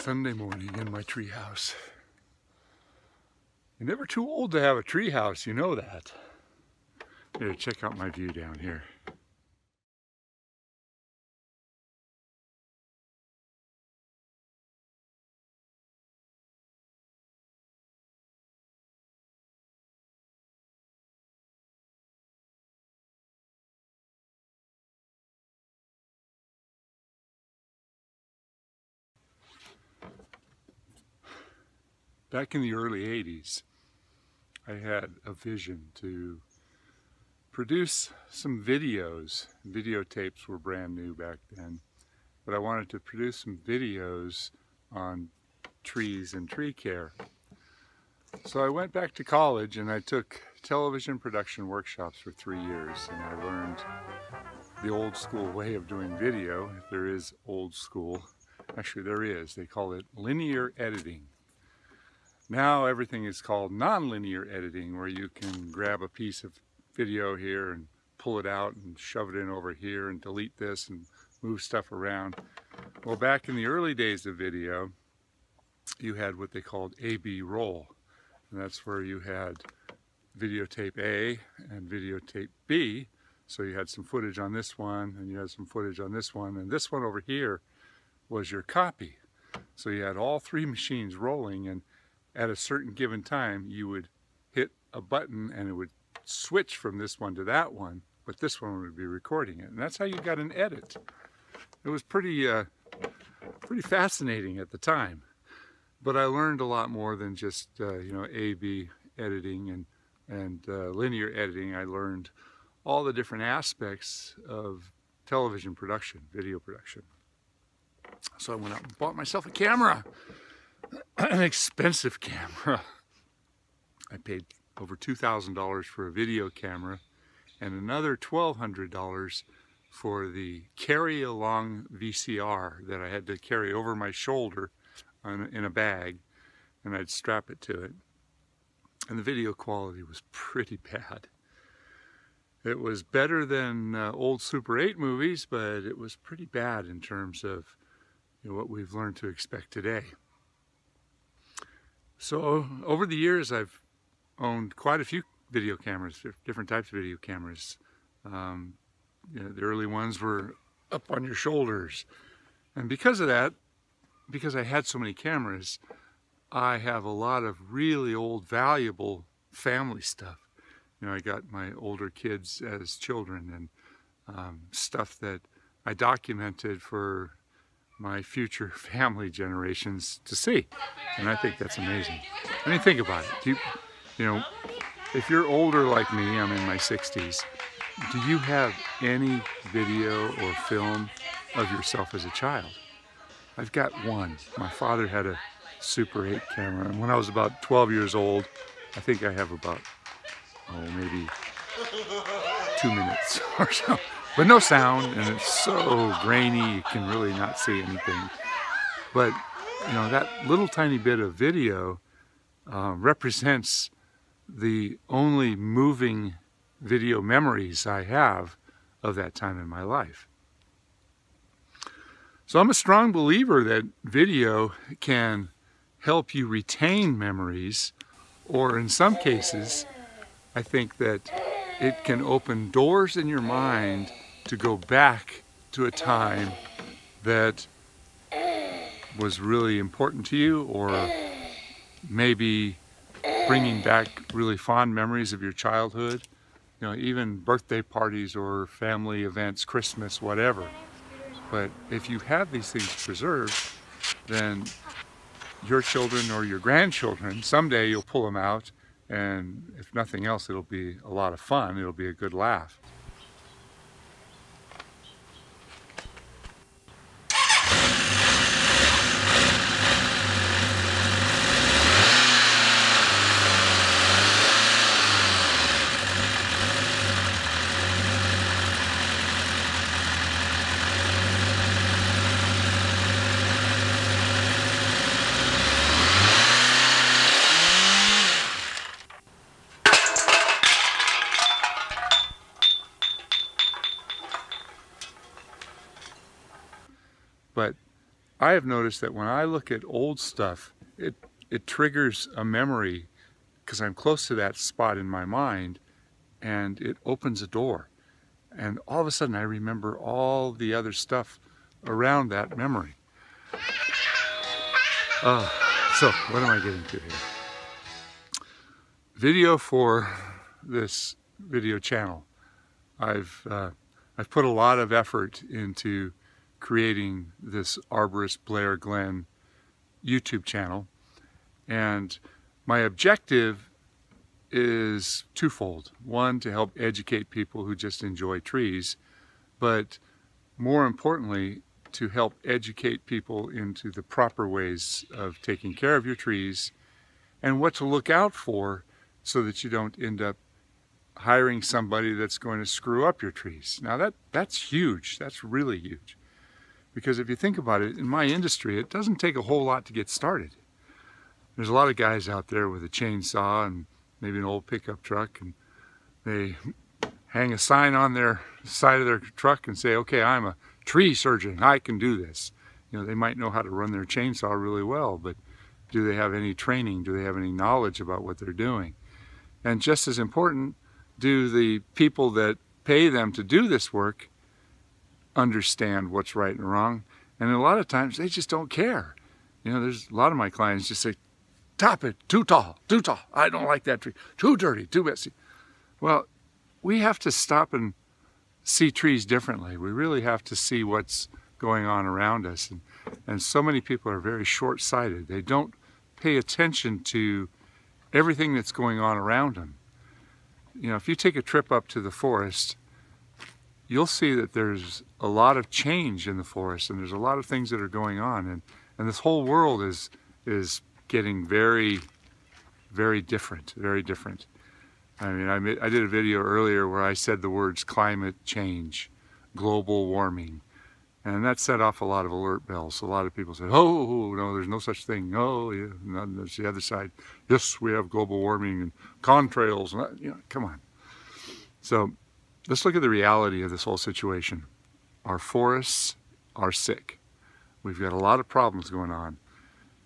Sunday morning in my treehouse. You're never too old to have a treehouse, you know that. Here, check out my view down here. Back in the early 80s, I had a vision to produce some videos. Videotapes were brand new back then, but I wanted to produce some videos on trees and tree care. So I went back to college and I took television production workshops for 3 years, and I learned the old school way of doing video, if there is old school. Actually there is, they call it linear editing. Now everything is called non-linear editing, where you can grab a piece of video here and pull it out and shove it in over here and delete this and move stuff around. Well, back in the early days of video, you had what they called A-B roll. And that's where you had videotape A and videotape B. So you had some footage on this one and you had some footage on this one, and this one over here was your copy. So you had all three machines rolling, and at a certain given time, you would hit a button and it would switch from this one to that one, but this one would be recording it. And that's how you got an edit. It was pretty fascinating at the time. But I learned a lot more than just A/B editing and linear editing. I learned all the different aspects of television production, video production. So I went out and bought myself a camera. An expensive camera. I paid over $2,000 for a video camera and another $1,200 for the carry-along VCR that I had to carry over my shoulder in a bag, and I'd strap it to it. And the video quality was pretty bad. It was better than old Super 8 movies, but it was pretty bad in terms of what we've learned to expect today. So over the years, I've owned quite a few video cameras, different types of video cameras. The early ones were up on your shoulders. And because of that, because I had so many cameras, I have a lot of really old, valuable family stuff. I got my older kids as children, and stuff that I documented for my future family generations to see. And I think that's amazing. I mean, think about it. If you're older like me, I'm in my 60s, do you have any video or film of yourself as a child? I've got one. My father had a Super 8 camera, and when I was about 12 years old, I think I have about, maybe 2 minutes or so. But no sound, and it's so grainy you can really not see anything. But that little tiny bit of video represents the only moving video memories I have of that time in my life. So I'm a strong believer that video can help you retain memories, or in some cases, I think that it can open doors in your mind to go back to a time that was really important to you, or maybe bringing back really fond memories of your childhood. Even birthday parties or family events, Christmas, whatever. But if you have these things preserved, then your children or your grandchildren, someday you'll pull them out, and if nothing else, it'll be a lot of fun. It'll be a good laugh. I have noticed that when I look at old stuff, it triggers a memory because I'm close to that spot in my mind, and it opens a door. And all of a sudden I remember all the other stuff around that memory. So what am I getting to here? Video for this video channel. I've put a lot of effort into creating this Arborist Blair Glenn YouTube channel, and my objective is twofold. One, to help educate people who just enjoy trees, but more importantly, to help educate people into the proper ways of taking care of your trees and what to look out for so that you don't end up hiring somebody that's going to screw up your trees. Now that's huge. That's really huge. Because if you think about it, in my industry, it doesn't take a whole lot to get started. There's a lot of guys out there with a chainsaw and maybe an old pickup truck, and they hang a sign on their side of their truck and say, okay, I'm a tree surgeon, I can do this. You know, they might know how to run their chainsaw really well, but do they have any training? Do they have any knowledge about what they're doing? And just as important, do the people that pay them to do this work understand what's right and wrong? And a lot of times they just don't care. You know, there's a lot of my clients just say, top it, too tall, I don't like that tree, too dirty, too messy. Well, we have to stop and see trees differently. We really have to see what's going on around us. And so many people are very short-sighted. They don't pay attention to everything that's going on around them. You know, if you take a trip up to the forest, you'll see that there's a lot of change in the forest, and there's a lot of things that are going on, and this whole world is getting very, very different, very different. I mean, I did a video earlier where I said the words climate change, global warming, and that set off a lot of alert bells. A lot of people said, oh, no, there's no such thing. Oh, yeah, and there's the other side. Yes, we have global warming and contrails. And that, you know, come on. So let's look at the reality of this whole situation. Our forests are sick. We've got a lot of problems going on.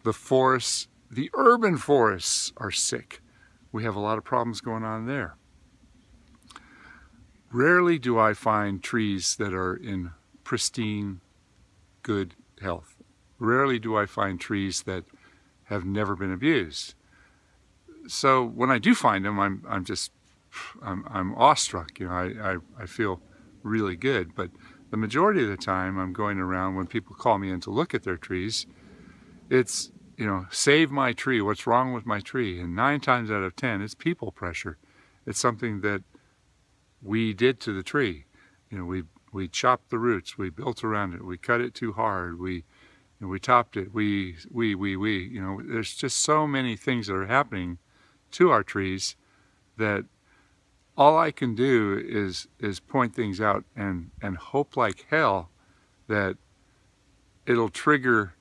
The forests, the urban forests, are sick. We have a lot of problems going on there. Rarely do I find trees that are in pristine, good health. Rarely do I find trees that have never been abused. So when I do find them, I'm awestruck. You know, I feel really good. But the majority of the time, I'm going around when people call me in to look at their trees. It's, you know, save my tree. What's wrong with my tree? And 9 times out of 10, it's people pressure. It's something that we did to the tree. You know, we chopped the roots. We built around it. We cut it too hard. We topped it. We. You know, there's just so many things that are happening to our trees that all I can do is point things out and hope like hell that it'll trigger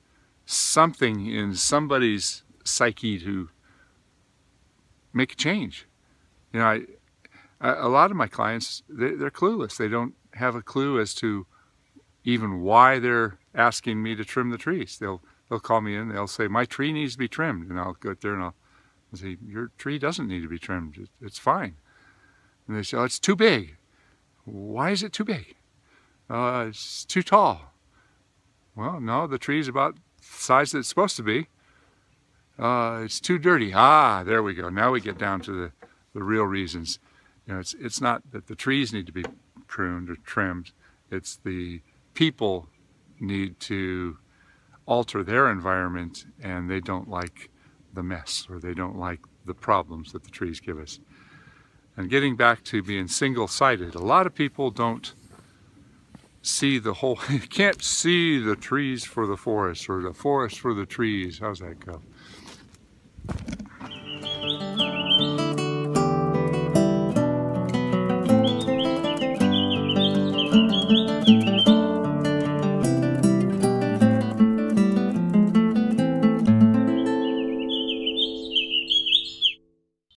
something in somebody's psyche to make a change. You know, a lot of my clients, they're clueless. They don't have a clue as to even why they're asking me to trim the trees. They'll call me in, they'll say, my tree needs to be trimmed. And I'll go out there and I'll say, your tree doesn't need to be trimmed. It's fine. And they say, oh, it's too big. Why is it too big? It's too tall. Well, no, the tree's about the size that it's supposed to be. It's too dirty. Ah, there we go. Now we get down to the real reasons. You know, it's not that the trees need to be pruned or trimmed. It's the people need to alter their environment, and they don't like the mess, or they don't like the problems that the trees give us. And getting back to being single-sighted, a lot of people don't see the whole, you can't see the trees for the forest, or the forest for the trees. How's that go?